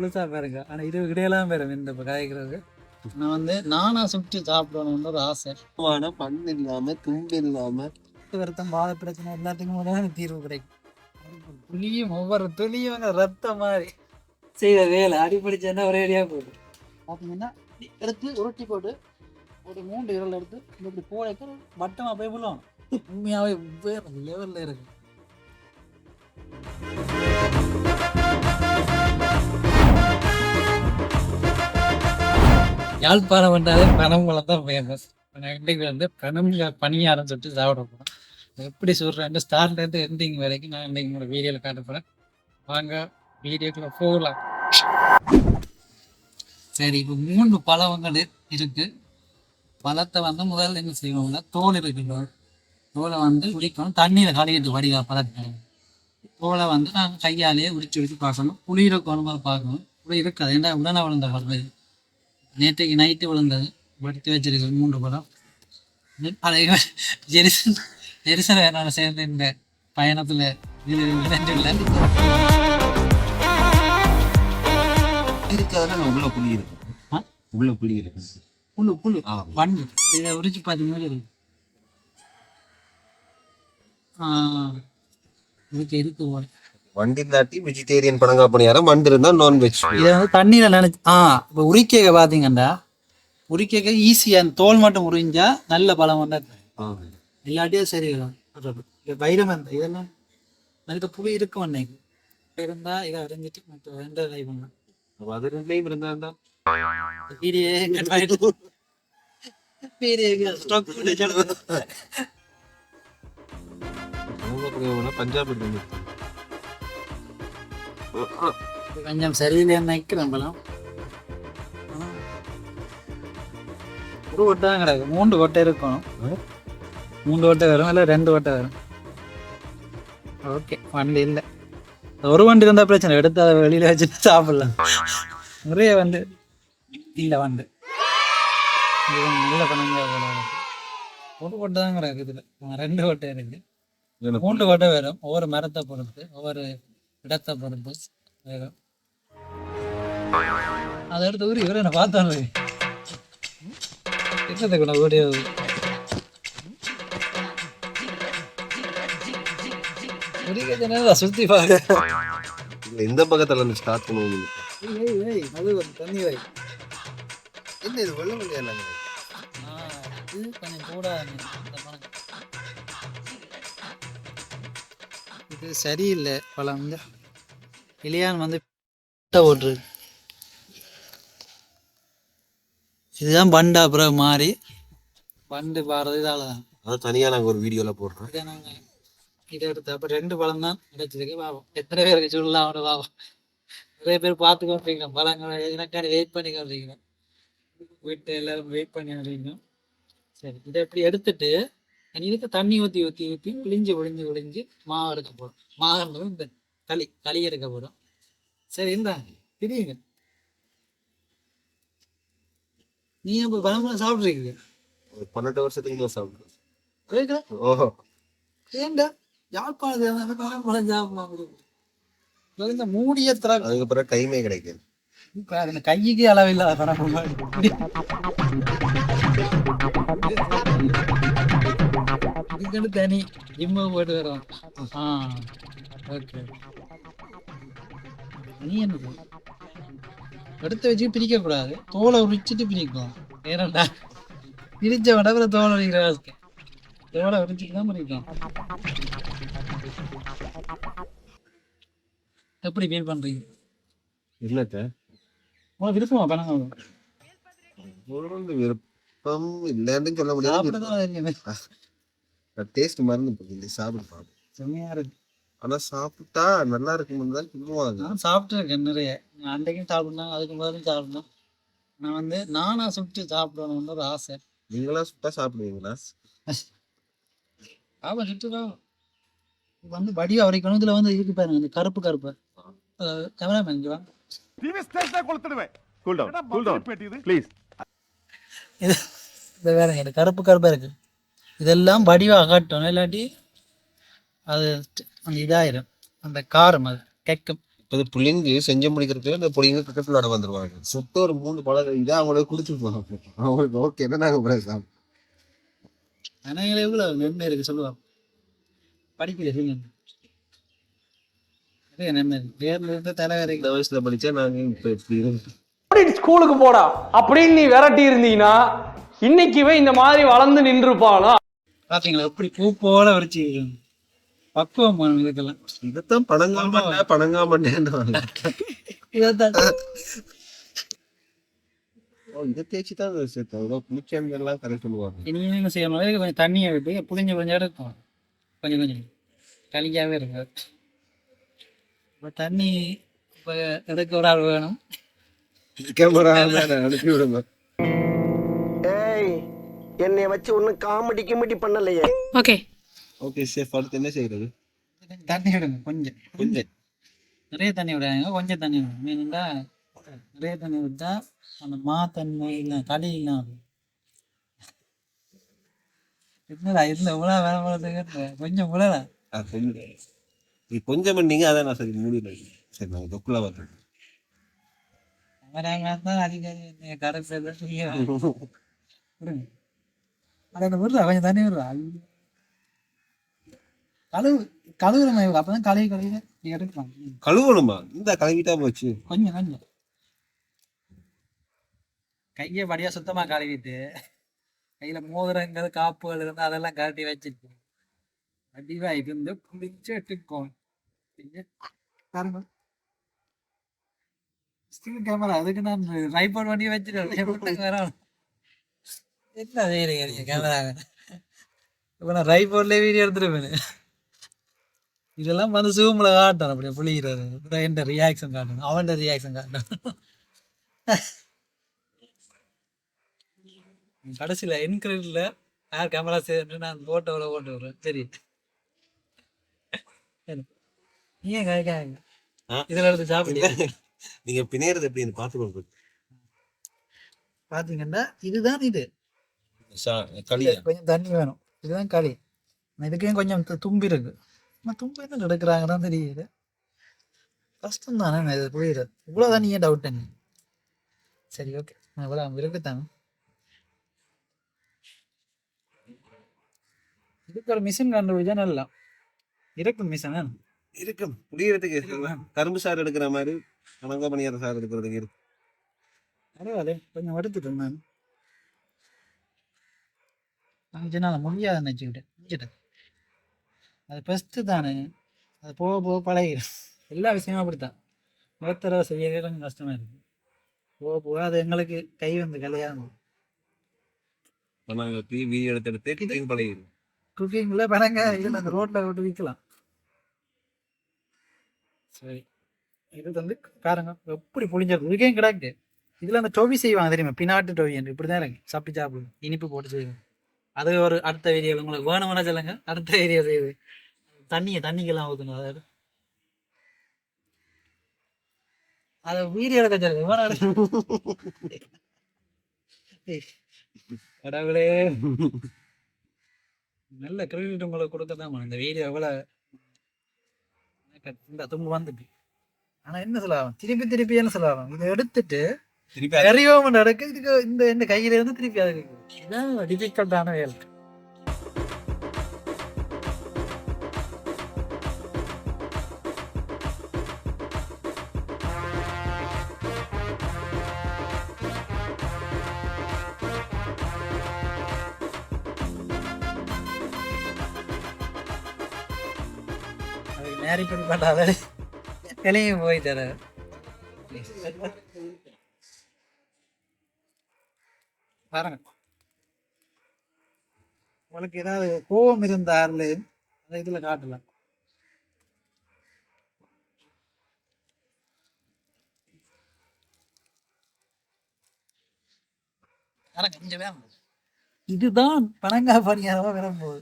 முழுசா பாருங்க. ஆனால் இது இடையெல்லாம் வரும் இந்த காய்க்கிறது. நான் வந்து நானா சுட்டு சாப்பிடணும்னு ஒரு ஆசை. பண்ணு இல்லாம தும்பு இல்லாம வருத்தம் வாத பிரச்சனை எல்லாத்துக்கும் தீர்வு கிடைக்கும். துளியும் ஒவ்வொரு துளியும் ரத்தம் மாதிரி செய்த வேலை அடிப்படிச்சேன்னா ஒரே அடியாக போகுது. பார்த்தீங்கன்னா எடுத்து உருட்டி போட்டு ஒரு 3 விரல் எடுத்து இப்படி போடைக்க வட்டமாக போய் விழும். உண்மையாகவே வேறு லெவலில் இருக்கு. யாழ்ப்பாணம் வந்தாலே பனம் பழம் தான் ஃபேமஸ். இன்றைக்கு வந்து பனியாரம் சொல்லிட்டு சாப்பிட போகிறோம். எப்படி சொல்கிறேன் ஸ்டார்ட்லேருந்து எண்டிங் வரைக்கும் நான் இன்றைக்கு உங்களோட வீடியோவில் காட்ட போகிறேன். வாங்க வீடியோக்குள்ள போகலாம். சரி, இப்போ 3 பழங்கள் இருக்குது. பழத்தை வந்து முதல்ல என்ன செய்வோம்னா தோல் இருக்குங்க, தோலை வந்து உரிக்கணும். தண்ணியில் கழுவிட்டு வடிவா பழத்தை தோலை வந்து நாங்கள் கையாலேயே உரிச்சு பார்க்கணும். புளி இருக்கணும் பார்க்கணும். புளி இருக்காது, ஏன்னா உடனே விழுந்த பழம். நேற்றைக்கு நைட்டு விழுந்தது, எடுத்து வச்சிருக்கு 3 பழம். அதை ஜெரிசன் வேணால சேர்ந்து இந்த பயணத்தில் இணைஞ்சுள்ள உள்ள புளி இருக்கு. உள்ள புளி இருக்கு. புழு வண்டு இதை உரிச்சு பார்த்தீங்கன்னா இருக்கு. இதுக்கு இருக்கு வண்டி இல்லாட்டி வெஜிடேரியன் பணங்கா பணியாரம், வண்டு இருந்தா நான்வெஜ். இதை வந்து தண்ணியில் நினைச்சு இப்போ உரிக்க பார்த்தீங்கன்னா உரிக்க ஈஸியாக அந்த தோல் மட்டும் உறிஞ்சா நல்ல பழம் வந்தா. இல்லாட்டியும் சரி வைரம் அந்த இதெல்லாம் நல்ல புளி இருக்கும் அன்னைக்கு இருந்தா இதை அரைஞ்சிட்டு மற்ற 2 ட்ரை பண்ணலாம். அது 2லையும் இருந்தா பஞ்சாப் கொஞ்சம் சரியில்லை நினைக்கிறேன் பழம். ஒரு கொட்டை தான் கிடக்கு. 3 கொட்டை இருக்கணும். 3 கொட்டை வரும் இல்லை 2 கொட்டை வரும். ஓகே, வண்டி இல்லை. ஒரு வண்டி இருந்தால் பிரச்சனை, எடுத்து அதை வெளியில் வச்சுட்டு சாப்பிடலாம். நிறைய வந்து இல்லை வண்டு நல்ல பண்ணுங்க. ஒரு கொட்டை தான் கிடக்கு. இதில் 2 கொட்டை இருக்கு. 3 கொட்டை வரும். ஒவ்வொரு மரத்தை பொறுத்து ஒவ்வொரு இடத்தை பொறுத்து வரும். அதை எடுத்து ஊரி இவரை என்ன பார்த்தோம் கூட ஓடிய சுத்தி பாக்க இந்த பக்கத்துல ஸ்டார்ட் பண்ணுவோம். தண்ணி வை என்ன இது வெள்ளம் இல்லையா? இது கொஞ்சம் கூட இது சரியில்லை. பழம் வந்து இளையான் வந்து ஓட்டுரு. இதுதான் பண்டா அப்புறம் மாறி பண்டு பாடுறது இதால தான். அது தனியாக நாங்கள் ஒரு வீடியோவில் போடுறோம். இதை நாங்கள் இதை எடுத்து அப்போ 2 பழம் தான் கிடைச்சிருக்கு. பாவம் எத்தனை பேருக்கு சொல்லலாம் அவனோட பாவம். நிறைய பேர் பார்த்து கொண்டிருக்கோம். பழங்களை எனக்காண்டி வெயிட் பண்ணி கொண்டிருக்கோம். வீட்டு எல்லாரும் வெயிட் பண்ணி கொண்டிருக்கோம். சரி, இதை எப்படி எடுத்துட்டு இதுக்கு தண்ணி ஊற்றி ஊற்றி ஊற்றி பிழிஞ்சு மாவு எடுக்க போகிறோம். மாவு இந்த களி எடுக்க போகிறோம். சரி, இந்த தெரியுங்க. நீ இப்போ பழம்பழம் சாப்பிட்றீங்க? 12 வருஷத்துக்கு தான் சாப்பிட்றேன். ஓஹோ, ஏண்டா யாழ்ப்பாணத்துல பழம்பழம் சாப்பிடலாம். இந்த மூடிய தர அதுக்கப்புறம் டைமே கிடைக்காது. இப்போ அந்த கைக்கு அளவில்லாத பழம்பழம் இதுக்கு தனி ஜிம்மு போட்டு வரோம். ஓகே, நீ என்ன எடுத்து வச்சு பிரிக்க கூடாது. தோலை உரிச்சிட்டு பிரிக்கும். ஏனண்டா பிரிச்ச விடவில தோலை உரிக்கிற வாசிக்க தோலை உரிச்சிட்டு தான் பிரிக்கும். எப்படி ஃபீல் பண்றீங்க? இல்லத்த உங்களுக்கு விருப்பமா பணம்? விருப்பம் இல்லைன்னு சொல்ல முடியாது. டேஸ்ட் மறந்து போகுது. சாப்பிடு செம்மையா இருக்கு. ஆனா சாப்பிட்டா நல்லா இருக்கும்னு தான் சொல்லுவாங்க. நான் சாப்பிட்டுருக்கேன் நிறைய. நான் அன்றைக்கும் சாப்பிடணும், அதுக்கு முதலும் சாப்பிடணும். நான் வந்து நானா சுட்டு சாப்பிடணும்னு ஒரு ஆசை. நீங்களா சுட்டா சாப்பிடுவீங்களா? ஆமா, சுட்டுதான் வந்து வடிவா வரைக்கணும். இதுல வந்து இருக்கு பாருங்க, இந்த கருப்பு கேமராமேன் இங்க வாங்க. இது வேற இந்த கருப்பா இருக்கு. இதெல்லாம் வடிவா காட்டணும், இல்லாட்டி அது அந்த இதாயிரும். அந்த காரம் அது கேட்கும். இப்ப புள்ளிங்கு செஞ்சு முடிக்கிறதுக்கு இந்த புள்ளிங்க கிரிக்கெட் விளையாட வந்துருவாங்க. சுத்த ஒரு 3 பழம் இதை அவங்களுக்கு குடிச்சிட்டு போனோம். அவங்களுக்கு ஓகே என்ன நாங்க பிரேசம். ஆனா எவ்வளவு நன்மை இருக்கு சொல்லுவாங்க. படிக்கல நன்மை பேர்ல இருந்து தலைவரை இந்த வயசுல படிச்சா நாங்க இப்ப எப்படி இருக்கோம். ஸ்கூலுக்கு போடா அப்படின்னு நீ விரட்டி இருந்தீங்கன்னா இன்னைக்குவே இந்த மாதிரி வளர்ந்து நின்றுப்பானா? பாத்தீங்களா எப்படி பூ போல வரைச்சி பக்குவம் இதுக்கெல்லாம். இதைத்தான் பனங்காமண்டேன்னு இதைத்தான் இதை தேய்ச்சிதான் புளிச்சாங்க எல்லாம் கரை சொல்லுவாங்க. இனிமே செய்யணும். கொஞ்சம் தண்ணியை விட்டு புளிஞ்சு கொஞ்சம் இருக்கும். கொஞ்சம் கொஞ்சம் களிக்காவே இருக்கு. இப்போ தண்ணி இப்போ எடுக்க ஒரு ஆள் வேணும். கேமரா அனுப்பி விடுங்க. ஏய் என்னைய வச்சு ஒன்னும் காமெடி கிமெடி பண்ணலையே. ஓகே ஓகே ஷெஃப், அடுத்து என்ன செய்யறது? தண்ணி விடுங்க கொஞ்சம் கொஞ்சம். நிறைய தண்ணி விடாங்க, கொஞ்சம் தண்ணி விடுங்க. மீனுண்டா நிறைய தண்ணி விட்டா அந்த தண்ணி இல்லை களி இல்லாம என்னடா இதுல உலா வேலை போகிறதுக்கு கொஞ்சம் உலா நீ கொஞ்சம் பண்ணீங்க அதான் நான் சரி முடியல. சரி நாங்கள் தொக்குள்ள பார்த்தோம். தான் அதிகாரி கடை விடுங்க. அதை விடுறா கொஞ்சம் தண்ணி விடுறா. கழுவுறமா அப்பதான் கழுவி எடுக்கலாம். கழுவணுமா? இந்த கழுவிட்டா போச்சு. கொஞ்சம் கொஞ்சம் கையை படியா சுத்தமா கழுவிட்டு கையில மோதிரங்கிறது காப்புகள் இருந்து அதெல்லாம் கழட்டி வச்சிருக்கு. அடிவா இது வந்து புளிச்சு எடுத்துக்கோம். ஸ்டில் கேமரா அதுக்கு நான் ரைபாட் பண்ணி வச்சிருக்கேன். வேற என்ன செய்யறீங்க கேமரா? இப்போ நான் ரைபாட்ல வீடியோ எடுத்துருப்பேன். இதெல்லாம் வந்து சூமில் காட்டணும். அப்படியே புளிக்கிறாரு என் ரியாக்ஷன் காட்டணும், அவன் ரியாக்ஷன் காட்டணும். கடைசியில் என்கிரெடிட்ல யார் கேமரா செய்யணும் நான் போட்டோவில் போட்டு விடுறேன். சரி ஏன் காய்க்காங்க இதில் எடுத்து சாப்பிடுங்க. நீங்க பிணையறது எப்படின்னு பார்த்துக்கோங்க. பார்த்தீங்கன்னா இதுதான் இது களி. கொஞ்சம் தண்ணி வேணும். இதுதான் களி. இதுக்கே கொஞ்சம் தும்பி இருக்கு. தும்பி என்ன எடுக்கிறாங்கன்னா தெரியுது. கஷ்டம் தானே இது புரியுறது. இவ்வளோதான் நீ ஏன் டவுட்டுங்க? சரி ஓகே இவ்வளோ இருக்குத்தாங்க. இதுக்கு ஒரு மிஷின் கண்டுபிடிச்சா நல்லா இருக்கும். மிஷின் இருக்கும் புளியறதுக்கு. கரும்பு சாறு எடுக்கிற மாதிரி கணக்கா பணியார சாறு எடுக்கிறதுக்கு இருக்கு. பரவாயில்ல கொஞ்சம் எடுத்துட்டேன் நான். நான் முடியாது நினச்சிக்கிட்டேன். அது ஃபஸ்ட்டு தானே, அது போக போக பழகிடும். எல்லா விஷயமும் அப்படித்தான். ஒருத்தர செய்யவே கொஞ்சம் கஷ்டமாக இருக்குது. போக போக அது எங்களுக்கு கை வந்து கலையாகும். வீடியோ எடுத்து பழகிடும். குக்கிங்கில் பணங்க இதில் அந்த ரோட்டில் விட்டு விற்கலாம். சரி இது வந்து பாருங்க எப்படி புளிஞ்சிருக்கு. இதுக்கே கிடக்கு. இதில் அந்த டொவி செய்வாங்க தெரியுமா? பினாட்டு டொவி என்று இப்படி தான் இருக்கு. சாப்பிட்டு சாப்பிடுங்க, இனிப்பு போட்டு செய்வாங்க. அது ஒரு அடுத்த வீடியோவில் உங்களுக்கு வேணும்னா சொல்லுங்க, அடுத்த வீடியோ செய்யுது. தண்ணிக்கெல்லாம் ஊற்றணும். அதை வீடியோ எடுக்க சொல்லுங்க. கடவுளே நல்ல கிரெடிட் உங்களுக்கு கொடுக்கதான். இந்த வீடியோ எவ்வளோ இந்த தும்பு வந்துட்டு. ஆனால் என்ன சொல்லலாம், திருப்பி என்ன சொல்லலாம், இதை எடுத்துட்டு எரியோம் நடக்கு. இதுக்கு இந்த கையில இருந்து திருப்பி அது இதான் டிஃபிகல்ட்டான வேலை. நேரி பண்ணி பண்ணாத வெளியும் போய் தர. பாருங்க உங்களுக்கு ஏதாவது கோபம் இருந்தாரு அந்த இதுல காட்டலாம். இதுதான் பனங்காய் பணியாரமா விரும்புவது.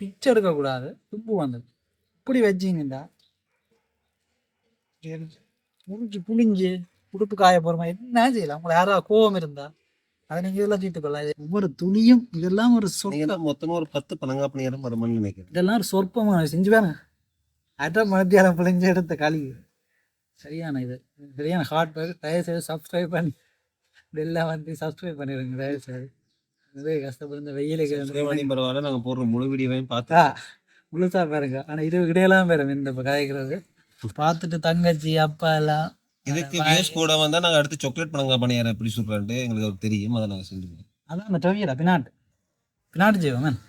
பிச்சை எடுக்க கூடாது. தும்பு வந்தது இப்படி வச்சிங்கடா முடிஞ்சு புளிஞ்சு உடுப்பு காய போறமா என்ன செய்யலாம். உங்களை யாராவது கோபம் இருந்தா அதை நீங்க இதெல்லாம் தீர்த்துக்கொள்ளலாம். ஒவ்வொரு துணியும் இதெல்லாம் ஒரு சொற்பம். மொத்தமா ஒரு 10 பனங்காய் பணியாரம் வருமானு நினைக்கிறேன். இதெல்லாம் ஒரு சொற்பமா செஞ்சு வேணும். அரை மத்தியானம் பிழிஞ்சு எடுத்த களி சரியான இது சரியான ஹார்ட் ஒர்க். தயவு செய்து சப்ஸ்கிரைப் பண்ணி எல்லாம் வந்து சப்ஸ்கிரைப் பண்ணிடுங்க தயவு செய்து. நிறைய கஷ்டப்பட்டு வெயிலுக்கு மணி பரவாயில்ல, நாங்க போடுற முழு வீடியோவையும் பார்த்தா முழுசா பாருங்க. ஆனா இது இடையெல்லாம் பாருங்க இந்த இப்போ காய்க்கிறது பார்த்துட்டு தங்கச்சி அப்பா எல்லாம் இதுக்கு வியூஸ் கூட வந்தா நாங்க அடுத்து சாக்லேட் பழங்க பணியாரம் எப்படி சொல்றான்ட்டு எங்களுக்கு தெரியும், அதை நாங்க செஞ்சுருக்கோம். அதான் அந்த டொவியலா பினாட்டு செய்வோம் மேன்.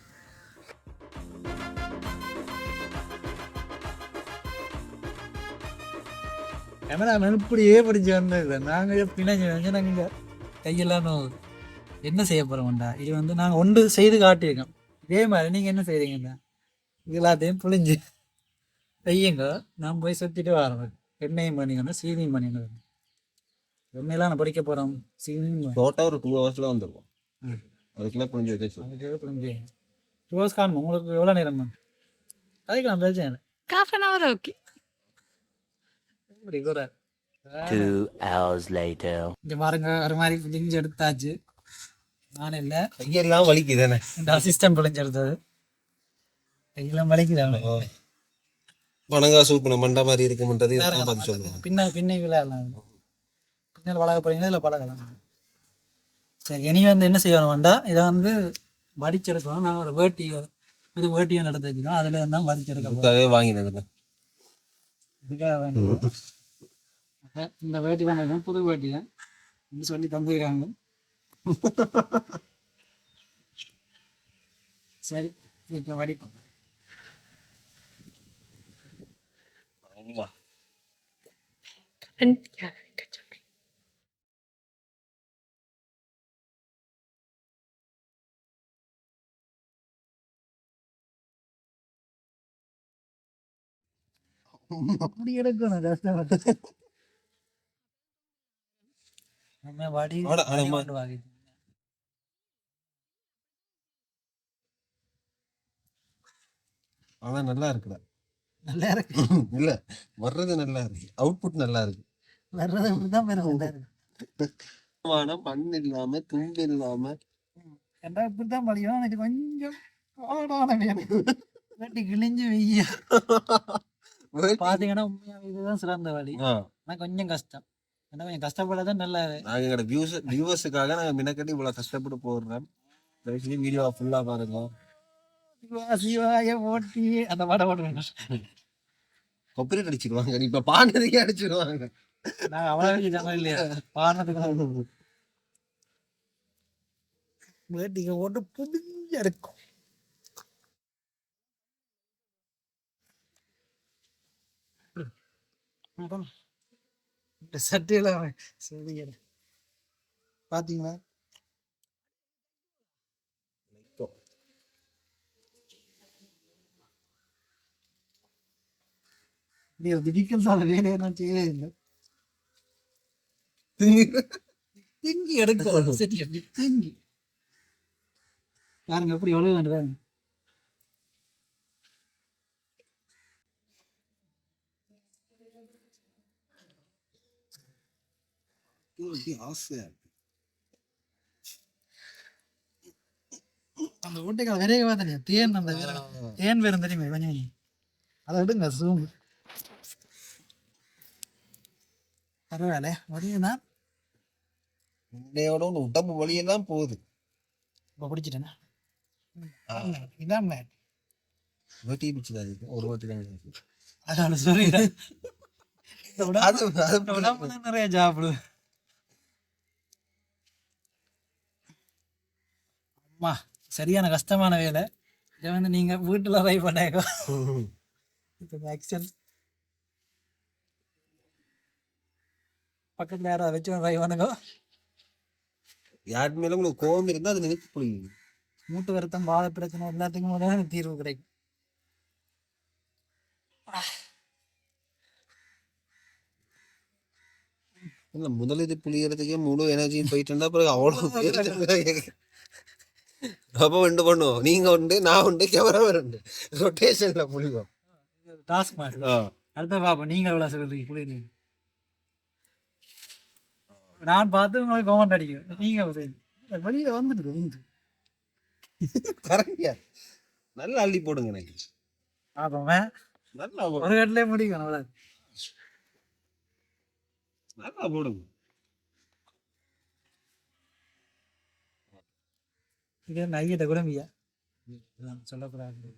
கேமராமேன் இப்படியே பிடிச்சி வந்தது நாங்கள் பிணைஞ்சு வந்து நாங்கள் இங்கே கையெல்லாம் என்ன செய்ய போகிறோம்டா. இது வந்து நாங்கள் ஒன்று செய்து காட்டியிருக்கோம். இதே மாதிரி நீங்கள் என்ன செய்கிறீங்கண்ணா இது எல்லாத்தையும் புளிஞ்சு செய்யுங்க. நான் போய் சுற்றிட்டு வரோம். எண்ணெயும் பண்ணிக்கணும் சீனியும் பண்ணிக்கணும். எண்ணெயெல்லாம் நான் பொறிக்க போகிறோம் சீனியும் டோட்டா ஒரு 2 hours வந்துருவோம். அதுக்குள்ள புரிஞ்சு வச்சு அதுக்கு புளிஞ்சு ரோஸ் காணும். உங்களுக்கு எவ்வளோ நேரம் அதுக்கு நான் பிரச்சனை half an hour okay. இப்படி கூட 2 hours later. இங்கே பாருங்க ஒரு மாதிரி புளிஞ்சு எடுத்தாச்சு. நான் இல்லை கையெல்லாம் வலிக்குதானே, இந்த அசிஸ்டன்ட் புளிஞ்சு எடுத்தது. கையெல்லாம் வலிக்குதான். பனங்கா சூப் மண்டா மாதிரி இருக்குன்றது இதெல்லாம் பார்த்து சொல்லுவோம். பின்ன விளையாடலாம். பின்னால் பழக போறீங்களா இல்லை பழகலாம். சரி இனி வந்து என்ன செய்யணும் வேண்டாம். இதை வந்து வடிச்செடுக்கணும். நான் ஒரு வேட்டியை நடத்த வச்சுக்கோம். அதில் இருந்தால் வடிச்செடுக்க வாங்கினது இதுக்காக வேணும். இந்த வேட்டி தான் புது வேட்டி தான் சொல்லி தந்துருக்காங்க. சரி இப்போ வடிப்போம். And yeah, good job. அப்படி எடுக்கணும் கஷ்டப்பட்டு நம்ம வடி வாங்கி ஆனா நல்லா இருக்குடா. நல்லா இருக்கு. இல்ல வர்றது நல்லா இருக்கு, அவுட்புட் நல்லா இருக்கு. வர்றது அப்படிதான் நல்லா இருக்கு. மண் இல்லாம துண்டு இல்லாம ஏன்டா இப்படிதான் பழியும். எனக்கு கொஞ்சம் வேட்டி கிழிஞ்சு வெய்ய பாத்தீங்கன்னா உண்மையாக இதுதான் சிறந்த வழி. ஆனா கொஞ்சம் கஷ்டம். ஏன்னா கொஞ்சம் கஷ்டப்படதான் நல்லா. நாங்க எங்களோட வியூவர்ஸுக்காக நாங்க மினக்கட்டி இவ்வளவு கஷ்டப்பட்டு போடுறோம். வீடியோ ஃபுல்லா பாருங்க. சிவாய ஓட்டி அந்த பாட போட்டு கொப்பரேட் அடிச்சிருவாங்க. இப்ப பாடுறதுக்கே அடிச்சிருவாங்க. நாங்க அவ்வளவு இல்லையா பாடுறதுக்கு வேட்டிங்க ஓட்டு புதிய இருக்கும். சட்டையெல்லாம் சரி பாத்தீங்களா. டிஃபிகல்ட்டான வேலையை நான் செய்யவே இல்லை. திங்கி எடுக்க சரி திங்கி பாருங்க எப்படி எவ்வளவு வேண்டுறாங்க. அந்த ஊட்டைக்கால் விரைய பார்த்தா தேன் அந்த தேன் வேறு தெரியுமே கொஞ்சம் அதை விடுங்க சூம் பரவாயில்ல வடியும்னா உன்னையோட உடம்பு வழியெல்லாம் போகுது. இப்போ பிடிச்சிட்டேன்னா இதான் வேட்டி பிடிச்சது ஒரு வாட்டி தான். அதனால சொல்லிடுறேன் நிறைய சாப்பிடு. அம்மா சரியான கஷ்டமான வேலை. இதை வந்து நீங்க வீட்டுல ட்ரை பண்ணாக்கோ பக்கத்துல யாராவது வச்சு ட்ரை பண்ணுங்க. யாருக்கு மேல உங்களுக்கு கோபம் இருந்தா அது நினைச்சு புரியுங்க. மூட்டு வருத்தம் பாத பிரச்சனை எல்லாத்துக்கும் தீர்வு கிடைக்கும். இல்ல முதலீடு புளியறதுக்கே முழு எனர்ஜியும் போயிட்டு இருந்தா பிறகு அவ்வளவு அப்ப ஒன்று பண்ணுவோம். நீங்க உண்டு, நான் உண்டு, கேமராமேன் உண்டு, ரொட்டேஷன்ல புளிவோம். டாஸ்க் மாதிரி அடுத்த பாப்போம். நீங்க எவ்வளவு சொல்றீங்க புளியுறீங்க நான் பார்த்து உங்களுக்கு கமெண்ட் அடிக்கிறேன். நீங்க வெளியில வந்துட்டு கரெக்டியா நல்லா அள்ளி போடுங்க. பாப்போமே நல்லா ஒரு கட்டிலே முடிக்கணும் அவ்வளோ. நல்லா போடுங்க. இது நைகிட்ட குழம்பியா சொல்லக்கூடாது.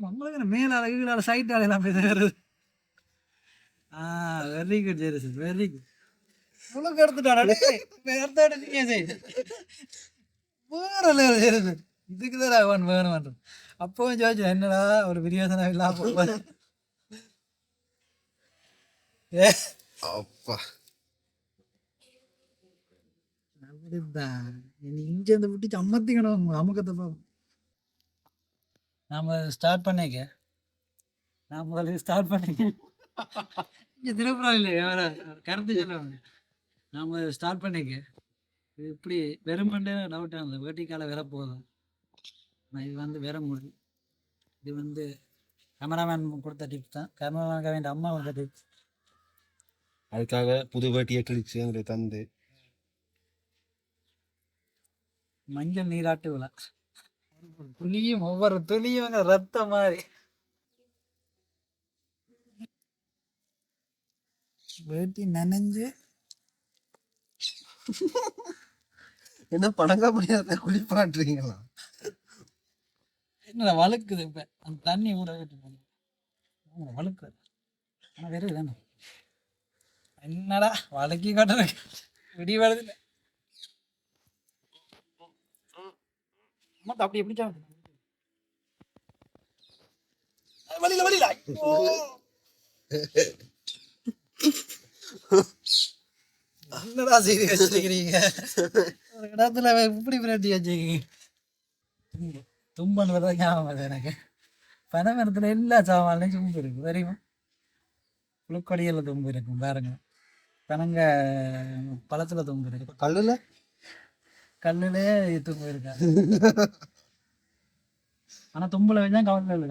நம்மளுக்கு மேல கீழே சைட்டால எல்லாம் பேசுறது. வெரி குட் ஜெரிசு, வெரி குட். உனக்கு எடுத்துட்டாடா வேற ஜெரிசு. இதுக்குதான் அவன் வேணும். அப்பவும் ஜோதிச்சு என்னடா ஒரு பிரியோசனம் இல்லாம அப்பா அப்படிதான். இங்க இருந்து விட்டு சம்மத்திக்கணும் அமுக்கத்தை பார்ப்போம். நாம ஸ்டார்ட் பண்ணிக்க. நான் முதல்ல ஸ்டார்ட் பண்ணிக்க. இங்கே திருப்புறம் இல்லையா கருத்து சொல்லுவாங்க. நாம ஸ்டார்ட் பண்ணிக்க. இது இப்படி வெறுமண்டே டவுட்டாக இருந்தது. வேட்டிக்கால வேற போதும். நான் இது வந்து வேற முடியும். இது வந்து கேமராமேன் கொடுத்த டிப்ஸ் தான். கேமராமேனுக்கு வேண்டிய அம்மா கொடுத்த டிப்ஸ். அதுக்காக புது வேட்டியை கிழிச்சு எங்களுக்கு தந்து மஞ்சள் நீராட்டு விழா. துளியும் ஒவ்வொரு துளியும் ரத்தம் மாதிரி. வேட்டி நனைஞ்சு என்ன பணங்கா முடியாத குளிப்பாட்டுறீங்களா? என்னடா வழுக்குது. இப்ப அந்த தண்ணி கூட வழுக்குது. ஆனால் வெறும் தானே என்னடா வழுக்கி காட்டுறேன். விடி வருது அப்படி எப்படி வழியில வழியில என்னடா செய்தி வச்சிருக்கிறீங்க ஒரு இடத்துல இப்படி பிரட்டி வச்சுக்கீங்க. தும்பன் வரதான் ஞாபகம் அது எனக்கு. பனை மரத்துல எல்லா சாமான்லையும் தும்பு இருக்கு தெரியுமா? புழுக்கொடியில தும்பு இருக்கும் பாருங்க. பனங்க பழத்துல தும்பு இருக்கு. கல்லுலே தும்பு இருக்காது. ஆனா தும்புல வச்சா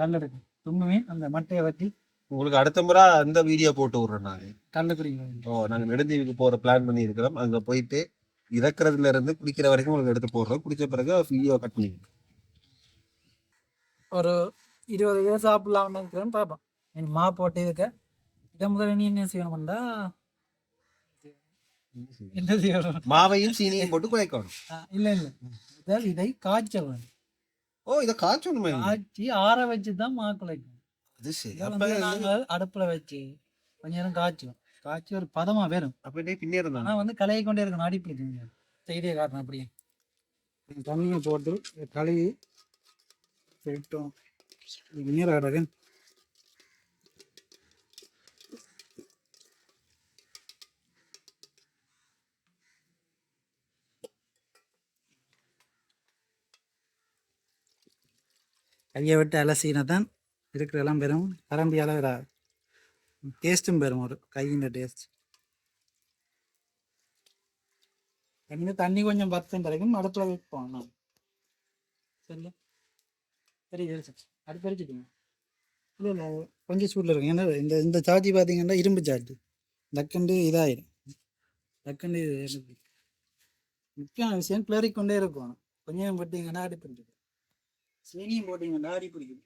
கல் இருக்கு. தும்பு மீன் அந்த மட்டையை வச்சு உங்களுக்கு அடுத்த முறை அந்த வீடியோ போட்டு விடுறேன் நாங்க. கல்லு குடிங்க. நாங்க நெடுந்தீவுக்கு போற பிளான் பண்ணி இருக்கிறோம். அங்க போயிட்டு இறக்குறதுல இருந்து குடிக்கிற வரைக்கும் உங்களுக்கு எடுத்து போடுறோம். குடிச்ச பிறகு வீடியோ கட் பண்ணி ஒரு 20 பேர் சாப்பிடலாம்னு இருக்கிறேன்னு பார்ப்போம். என் மா போட்டு இருக்க இதை முதல்ல நீ என்ன செய்யணும்டா? என்ன செய்யணும்? மாவையும் சீனியும் போட்டு குழைக்கணும். இல்லை முதல் இதை காய்ச்ச வேணும். இதை காய்ச்சணுமே. காய்ச்சி ஆற வச்சு தான் மா குழைக்கணும். அது சரி. நாங்கள் அடுப்புல வச்சு கொஞ்ச நேரம் காய்ச்சுவோம். காய்ச்சி ஒரு பதமா வேறும். அப்படியே பின்னே இருந்தா ஆனா வந்து கலையை கொண்டே இருக்கணும். அடிப்பிடிக்குங்க செய்தியை காட்டணும். அப்படியே தண்ணியை போட்டு கழுவி போயிட்டோம். நீர் ஆடுறது கையை விட்டு அலசினா தான் இருக்கிறதெல்லாம் பெறும். கரண்டியால் வேற டேஸ்ட்டும் பெறும். ஒரு கையின் டேஸ்ட். தண்ணி கொஞ்சம் பத்தம் வரைக்கும் அடுப்பில் வைப்போம். நான் சரியா சரி அடுப்பு வச்சுக்கோங்க. இல்லை இல்லை கொஞ்சம் சூடில் இருக்கும். ஏன்னா இந்த சார்ஜி பார்த்தீங்கன்னா இரும்பு சார்ஜ். டக்குண்டு இதாகிடும். டக்குண்டு முக்கியமான விஷயம் கிளறிக்கொண்டே இருக்கும். கொஞ்சம் போட்டிங்கன்னா அடி பிடிக்கும். சீனியும் போட்டிங்கன்னா அடி பிடிக்கும்.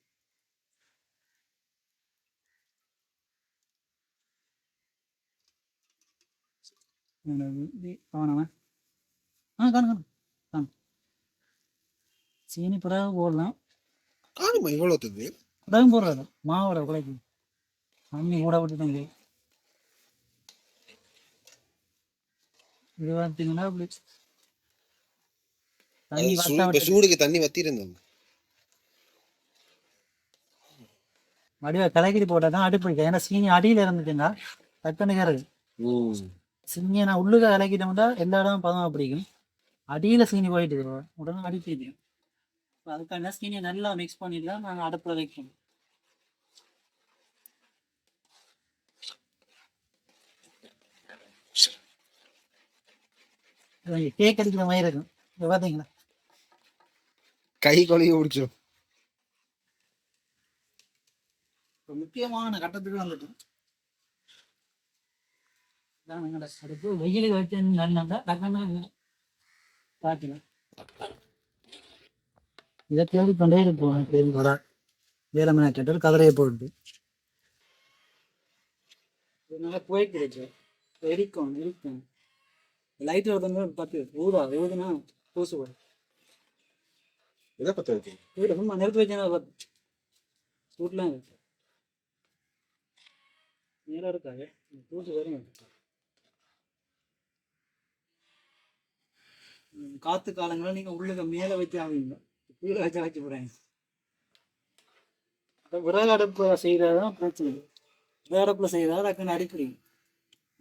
சீனி பிறகு போடலாம். பிறகு போடுறது மாவோட குழைக்கு தண்ணி கூட விட்டுட்டு இது பார்த்தீங்கன்னா அப்படி சூடுக்கு தண்ணி வத்தி இருந்தாங்க. வடிவ கலக்கிரி போட்டால் தான் அடிப்பிடிக்கும். ஏன்னா சீனி அடியில் இருந்துச்சுன்னா டக்குனுக்கிறது. சீனியை நான் உள்ளுக்க கலக்கிட்டோம்னா எல்லா இடமும் பதமாக பிடிக்கும். அடியில் சீனி போயிட்டு உடனே அடி பிடிக்கும். அதுக்கான சீனியை நல்லா மிக்ஸ் பண்ணிட்டு தான் நாங்கள் அடுப்பில் வைக்கணும். கேக் அடிக்கிற மாதிரி இருக்கும். இப்போ பார்த்தீங்களா கை கொலையை முடிச்சிடும். முக்கியமான கட்டத்துக்கு வந்துட்டோம். அடுப்பு வெயிலுக்கு வச்சு நல்லா டக்குன்னு காட்டணும். இதை தேடி கொண்டே இருப்போம். வேலை மேட்ச் கதிரையை போட்டு நல்லா போய்க்கிடுச்சு. இருக்கும் லைட் வந்து 10 ஊதுனா பூசு போடும். இதை பத்த வைக்க வீடு சும்மா நிறுத்தி வச்சேன்னா 10 சூட்லாம் இருக்கு. நேரம் இருக்காது சூட்டு வரும். காத்து காலங்களில் நீங்கள் உள்ளுக்க மேலே வச்சு ஆவீங்க, கீழே வச்சு வச்சு போடுறாங்க. விறகு அடுப்பில் செய்கிறதான் பிரச்சனை. விறகு அடுப்பில் செய்கிறதா டக்குன்னு அடிப்பிடிங்க.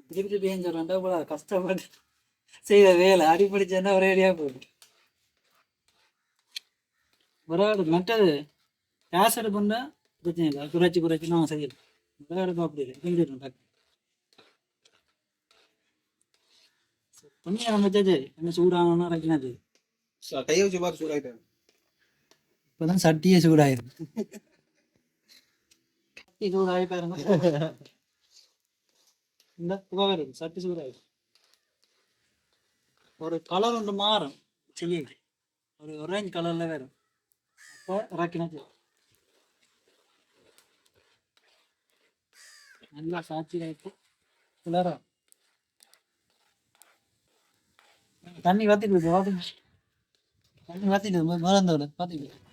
திருப்பி திருப்பி ஏன் சொல்கிறேன்டா போல கஷ்டப்பட்டு செய்கிற வேலை அடிப்பிடிச்சேன்னா ஒரே அடியாக போயிடும். விறகு அடுப்பு மற்றது கேஸ் அடுப்புன்னா பிரச்சனை இல்லை, குறைச்சி நான் செய்யலாம். விறகு அடுப்பு அப்படி இல்லை, செஞ்சிடணும் டக்கு பண்ணி ஆரம்பிச்சா சரி. என்ன சூடாகணும்னா இறக்கினா சரி. கையை வச்சு பார்த்து சூடாயிட்டேன். இப்போதான் சட்டியே சூடாயிருக்கு. சட்டி சூடாகி பாருங்க. இந்த புகை வருது, சட்டி சூடாயிருக்கு. ஒரு கலர் ஒன்று மாறும் செய்ய, ஒரு ஆரஞ்சு கலரில் வரும். அப்போ இறக்கினா சரி. நல்லா சாட்சி ஆகிட்டு கிளறும். தண்ணி வத்திட்டு தண்ணி வத்திட்டு மறந்தோட பார்த்துக்கிட்டு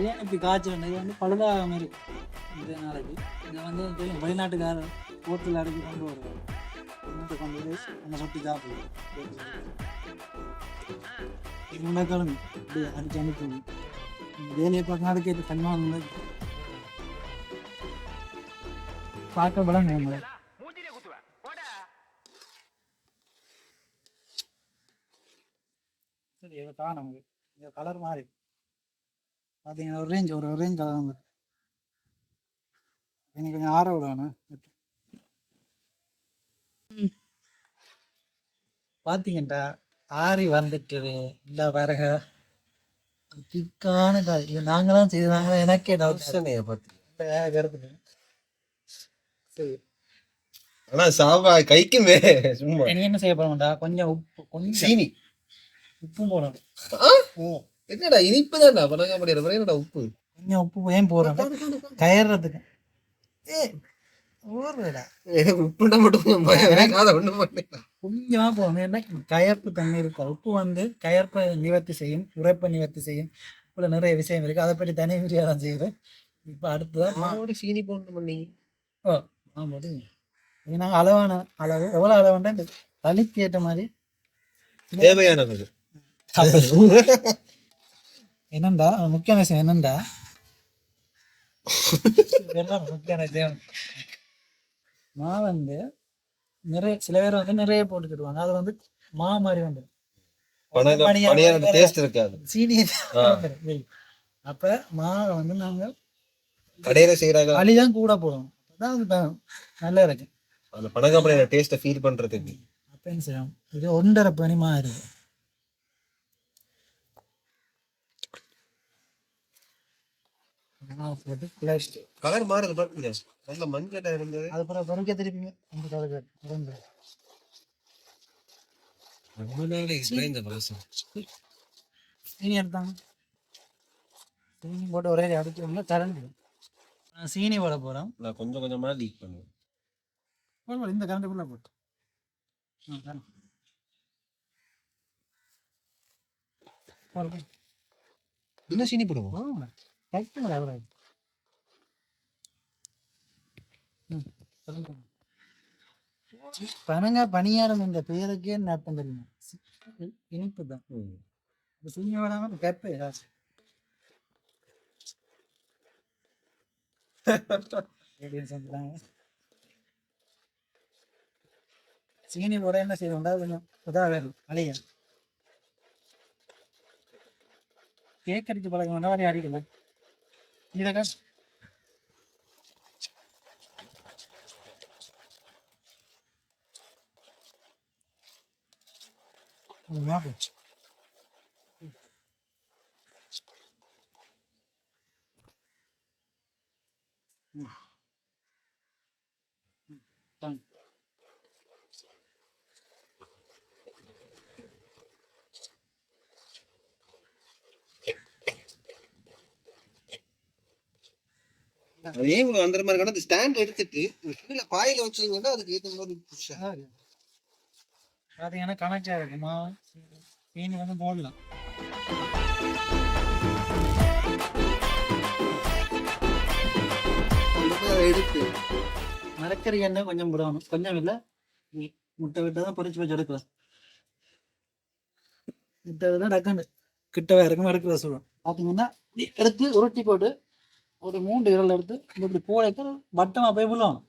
ஏன் இப்படி காய்ச்சல் இது வந்து பழுதாக மாதிரி இந்த நாளைக்கு இதை வந்து தெரியும் வெளிநாட்டுக்காரர் ஹோட்டல் அடைக்கி கொண்டு வருவார். கொண்டு போய் அந்த சொட்டி சாப்பிடுவோம். உண்டாக்காலும் இப்படி அடிச்சு அனுப்புவோம். வேலையை பார்க்க அதுக்கேற்ற தன்மான பார்க்க பலம் நம்மளை சரி. இதை காணும் இந்த கலர் மாறி பார்த்தீங்கன்னா ஒரு ரேஞ்ச் கலர் வந்து எனக்கு கொஞ்சம் ஆற விடணும். பார்த்தீங்கட்டா ஆறி வந்துட்டு இல்லை பாருங்க திக்கான காய். இது நாங்களாம் செய்தாங்க, எனக்கே யோசனையை பார்த்து கருத்து. சரி ஆனா சாவா கைக்குமே சும்மா இனி என்ன செய்ய போறோம்டா, கொஞ்சம் உப்பு, கொஞ்சம் சீனி உப்பும் போடணும். என்னடா இனிப்பு தான்டா பணங்க முடியற என்னடா உப்பு கொஞ்சம் உப்பு ஏன் போடுறோம் கயறதுக்கு. ஊறுடா உப்புண்டா மட்டும் ஒண்ணு பண்ணேன். கொஞ்சமா போகணும். ஏன்னா கயர்ப்பு தண்ணி இருக்கும். உப்பு வந்து கயர்ப்பை நிவர்த்தி செய்யும், உரைப்பை நிவர்த்தி செய்யும். இப்ப நிறைய விஷயம் இருக்கு, அதை பற்றி தனி விரியாதான் செய்கிறேன். இப்ப அடுத்ததான் சீனி போட்டு பண்ணி நாங்கள் அளவான அளவு எவ்வளோ அளவுன்றா இந்த தனிக்கு ஏற்ற மாதிரி தேவையானது. என்னண்டா முக்கியமான விஷயம் என்னண்டா, முக்கியமான விஷயம் மா வந்து நிறைய சில பேர் வந்து நிறைய போட்டுக்கிடுவாங்க. அது வந்து மா மாதிரி வந்து டேஸ்ட் இருக்காது, சீனி. அப்ப மாவை வந்து நாங்கள் கடையில செய்யறாங்க, களிதான் கூட போடுவோம். அதான் நல்லா இருக்கு அந்த பனங்காப்படியோட டேஸ்ட்டை ஃபீல் பண்றதுக்கு. அப்ப என்ன செய்யணும், இது 1.5 பனிமா இருக்கு. கலர் மாறுது பாருங்க, நல்ல மஞ்சள் இருந்தது. அது பிறகு பொறுக்க திருப்பி சீனி எடுத்தாங்க. சீனி போட்டு ஒரே அடிச்சு கரண்ட் சீனி போட போறோம். நான் கொஞ்சம் கொஞ்சமா லீக் பண்ணுவேன். இந்த கரண்ட்டுக்குள்ள போட்டு இன்னும் சீனி போடுவோம். பனங்க பணியாரம் இந்த பெயருக்கே அர்த்தம் தெரியுமா, இனிப்பு தான். சீனி வராம கப்பை சீனி போட என்ன செய்யணும்டா, கொஞ்சம் உதா வேணும் அழிய கேக் அடிச்சு பழக வேண்டாம், வரையும் அடிக்கல. இதை போச்சு. அதே அந்த மாதிரி அந்த ஸ்டாண்ட் எடுத்துட்டு கீழே பாயில வச்சீங்கன்னா அதுக்கு ஏற்ற மாதிரி புஷ் பார்த்தீங்கன்னா கனெக்டாக இருக்குமா மீன் வந்து போடலாம். எடுத்து மரக்கறி எண்ணெய் கொஞ்சம் விடணும், கொஞ்சம் இல்லை முட்டை விட்டு தான் பொரிச்சு வச்சு எடுக்கலாம். முட்டை தான் டக்குன்னு கிட்டவே இருக்கும் எடுக்கிற சொல்லுவோம். பார்த்தீங்கன்னா எடுத்து உருட்டி போட்டு ஒரு 3 விரல் எடுத்து இப்படி போடைக்கு வட்டமாக போய் விழுவாங்க.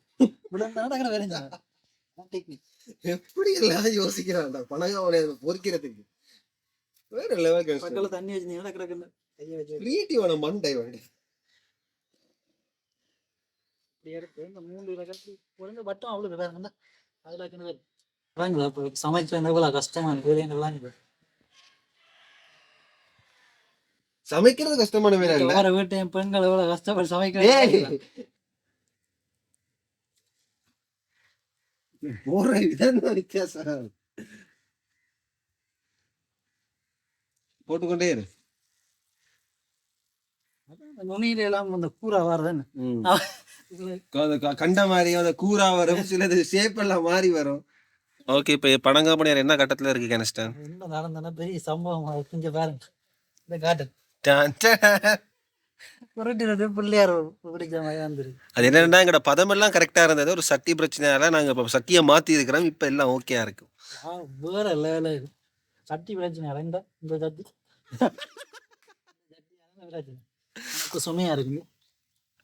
விழுந்தா டக்குனு வேற டெக்னிக். எப்படி எல்லாம் யோசிக்கிறான்டா பனங்காவனை பொறிக்கிறதுக்கு வேற லெவல். பக்கத்தில் தண்ணி வச்சுருந்தீங்கன்னா கிடக்குன்னு கையை வச்சு கிரியேட்டிவான மண்டை வேண்டி இப்படி எடுத்து இந்த 3 விரல் பொழுது வட்டம் அவ்வளோ வேறுங்க. அதில் வாங்குதா இப்போ சமைச்சு எவ்வளோ கஷ்டமா இருக்கு வேலையெல்லாம். சமைக்கிறது கஷ்டமான வேலை இல்ல. வேற வீட்டு என் பெண்கள் எவ்வளவு கஷ்டப்பட்டு சமைக்கிறாங்க. போற விதம் வித்தியாசம். போட்டுக்கொண்டே இரு. நுனியில எல்லாம் அந்த கூரா வாரதானே கண்ட மாதிரி அந்த கூரா வரும், சிலது ஷேப் எல்லாம் மாறி வரும். ஓகே, இப்ப பனங்காமணியார் என்ன கட்டத்துல இருக்கு கனஸ்டன்? என்ன நடந்தனா பெரிய சம்பவம் கொஞ்சம் பாருங்க. இந்த காட்டு புரட்டினது பிள்ளையார் பிடிச்ச மாதிரி வந்துருக்கு. அது என்னன்னா எங்கட பதமெல்லாம் கரெக்டா இருந்தது, ஒரு சட்டி பிரச்சனையால நாங்க இப்ப சட்டியை மாத்தி இருக்கிறோம். இப்ப எல்லாம் ஓகேயா இருக்கு. வேற லெவல இருக்கு சட்டி பிரச்சனை. இந்த சட்டி சுமையா இருக்கு.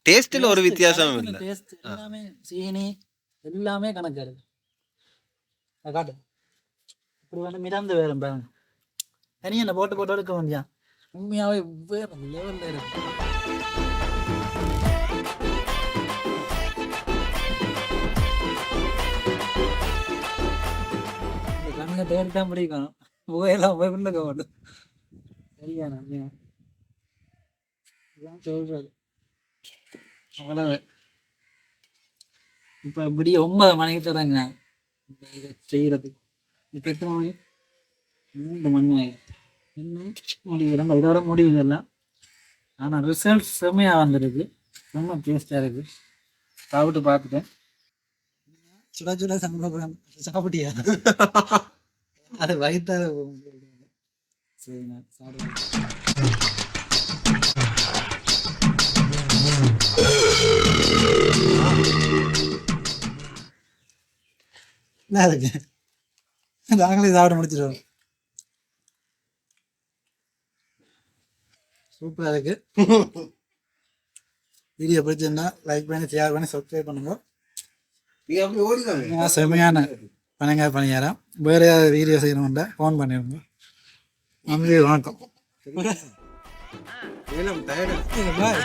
டேஸ்ட்ல ஒரு வித்தியாசம் இல்ல. டேஸ்ட் எல்லாமே சீனி எல்லாமே கணக்கா இருக்கு. காட்டு இப்படி வந்து மிதந்து வேறும் பாருங்க. தனியாக என்ன போட்டு போட்டு எடுக்க வேண்டியா உண்மையாவே வேற லெவல்ல இருக்கு. இந்த கண்ணை தேடி தான் பிடிக்கணும். போயெல்லாம் போய் பிள்ளைக்க மாட்டோம். சரியான சொல்றது அவ்வளவு. இப்ப இப்படி 9 மணிக்கு தராங்க செய்யறதுக்கு. இப்ப 8 மணி 3 மணி ஆயிடுச்சு. இன்னும் முடிவுறாங்க. இதோட முடிவு இதெல்லாம். ஆனால் ரிசல்ட் செம்மையாக வந்துருக்கு. ரொம்ப டேஸ்டாக இருக்கு. சாப்பிட்டு பார்த்துட்டேன். சுடா சுடா சாப்பிட்டியா? அது வயிற்றால சரிண்ணா சாப்பிடுவேன். என்ன இருக்கு நாங்களே சாப்பிட முடிச்சிடுவோம். சூப்பராக இருக்கு. வீடியோ பிடிச்சிருந்தா லைக் பண்ணி ஷேர் பண்ணி சப்ஸ்கிரைப் பண்ணுங்க. செம்மையான பனங்காய் பணியாரம். வேற ஏதாவது வீடியோ செய்யணும்னா ஃபோன் பண்ணிடுங்க. நன்றி, வணக்கம். பாய்.